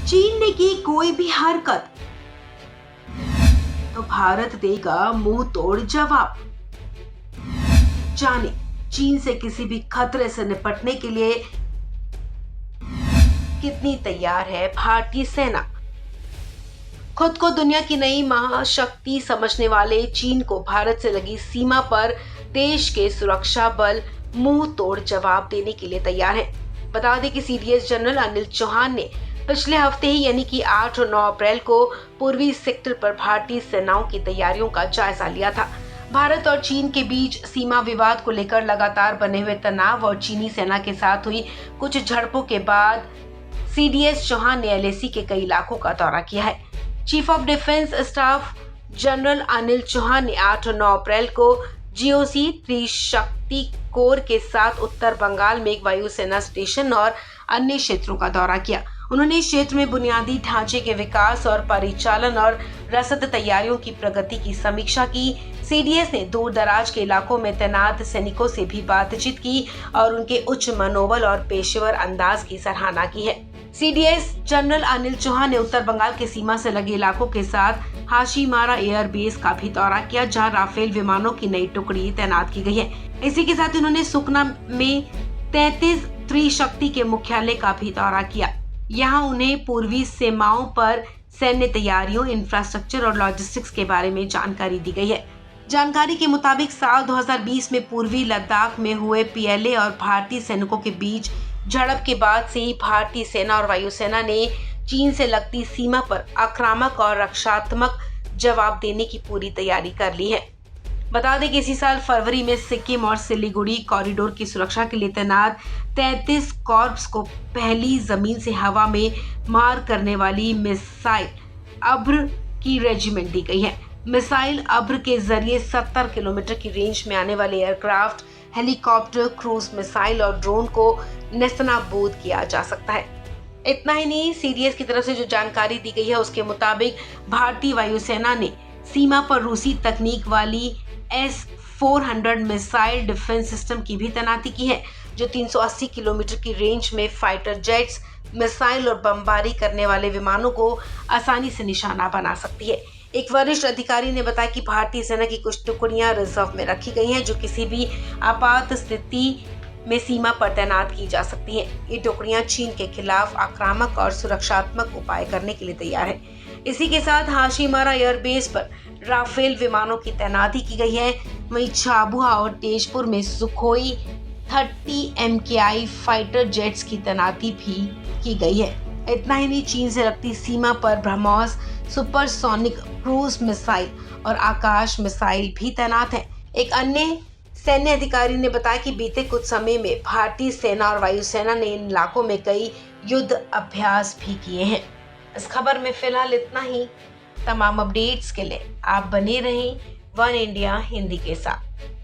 चीन ने की कोई भी हरकत तो भारत देगा मुंह तोड़ जवाब। जाने चीन से किसी भी खतरे से निपटने के लिए कितनी तैयार है भारतीय सेना। खुद को दुनिया की नई महाशक्ति समझने वाले चीन को भारत से लगी सीमा पर देश के सुरक्षा बल मुंह तोड़ जवाब देने के लिए तैयार हैं। बता दें कि सीडीएस जनरल अनिल चौहान ने पिछले हफ्ते ही यानी कि 8 और 9 अप्रैल को पूर्वी सेक्टर पर भारतीय सेनाओं की तैयारियों का जायजा लिया था। भारत और चीन के बीच सीमा विवाद को लेकर लगातार बने हुए तनाव और चीनी सेना के साथ हुई कुछ झड़पों के बाद सीडीएस चौहान ने एलएसी के कई इलाकों का दौरा किया है। Chief of defence staff general Anil Chauhan ने 8 और 9 अप्रैल को जीओसी त्रिशक्ति कोर के साथ उत्तर बंगाल में एक वायुसेना स्टेशन और अन्य क्षेत्रों का दौरा किया। उन्होंने इस क्षेत्र में बुनियादी ढांचे के विकास और परिचालन और रसद तैयारियों की प्रगति की समीक्षा की। सीडीएस ने दूर दराज के इलाकों में तैनात सैनिकों से भी बातचीत की और उनके उच्च मनोबल और पेशेवर अंदाज की सराहना की है। सीडीएस जनरल अनिल चौहान ने उत्तर बंगाल के सीमा से लगे इलाकों के साथ हाशीमारा एयर बेस का भी दौरा किया, जहां राफेल विमानों की नई टुकड़ी तैनात की गई है। इसी के साथ उन्होंने सुकना में 33 त्रिशक्ति के मुख्यालय का भी दौरा किया। यहाँ उन्हें पूर्वी सीमाओं पर सैन्य तैयारियों, इंफ्रास्ट्रक्चर और लॉजिस्टिक्स के बारे में जानकारी दी गई है। जानकारी के मुताबिक साल 2020 में पूर्वी लद्दाख में हुए पीएलए और भारतीय सैनिकों के बीच झड़प के बाद से ही भारतीय सेना और वायुसेना ने चीन से लगती सीमा पर आक्रामक और रक्षात्मक जवाब देने की पूरी तैयारी कर ली है। बता दें कि इसी साल फरवरी में सिक्किम और सिलीगुड़ी कॉरिडोर की सुरक्षा के लिए तैनात 33 कॉर्प्स को पहली जमीन से हवा में मार करने वाली मिसाइल अभ्र की रेजिमेंट दी गई है। मिसाइल अभ्र के जरिए 70 किलोमीटर की रेंज में आने वाले एयरक्राफ्ट, हेलीकॉप्टर, क्रूज मिसाइल और ड्रोन को नेस्तनाबूद किया जा सकता है। इतना ही नहीं, सीडीएस की तरफ से जो जानकारी दी गई है उसके मुताबिक भारतीय वायुसेना ने सीमा पर रूसी तकनीक वाली S-400 मिसाइल डिफेंस सिस्टम की भी तैनाती की है, जो 380 किलोमीटर की रेंज में फाइटर जेट्स, मिसाइल और बमबारी करने वाले विमानों को आसानी से निशाना बना सकती है। एक वरिष्ठ अधिकारी ने बताया कि भारतीय सेना की कुछ टुकड़ियां रिजर्व में रखी गई हैं, जो किसी भी आपात स्थिति में सीमा पर तैनात की जा सकती हैं। ये टुकड़ियां चीन के खिलाफ आक्रामक और सुरक्षात्मक उपाय करने के लिए तैयार हैं। इसी के साथ हाशीमारा एयरबेस पर राफेल विमानों की तैनाती की गई है। वहीं झाबुआ और तेजपुर में सुखोई 30 MKI फाइटर जेट्स की तैनाती भी की गई है। इतना ही नहीं, चीन से लगती सीमा पर ब्रह्मोस सुपरसोनिक क्रूज मिसाइल और आकाश मिसाइल भी तैनात है। एक अन्य सैन्य अधिकारी ने बताया कि बीते कुछ समय में भारतीय सेना और वायुसेना ने इन इलाकों में कई युद्ध अभ्यास भी किए हैं। इस खबर में फिलहाल इतना ही। तमाम अपडेट्स के लिए आप बने रहें वन इंडिया हिंदी के साथ।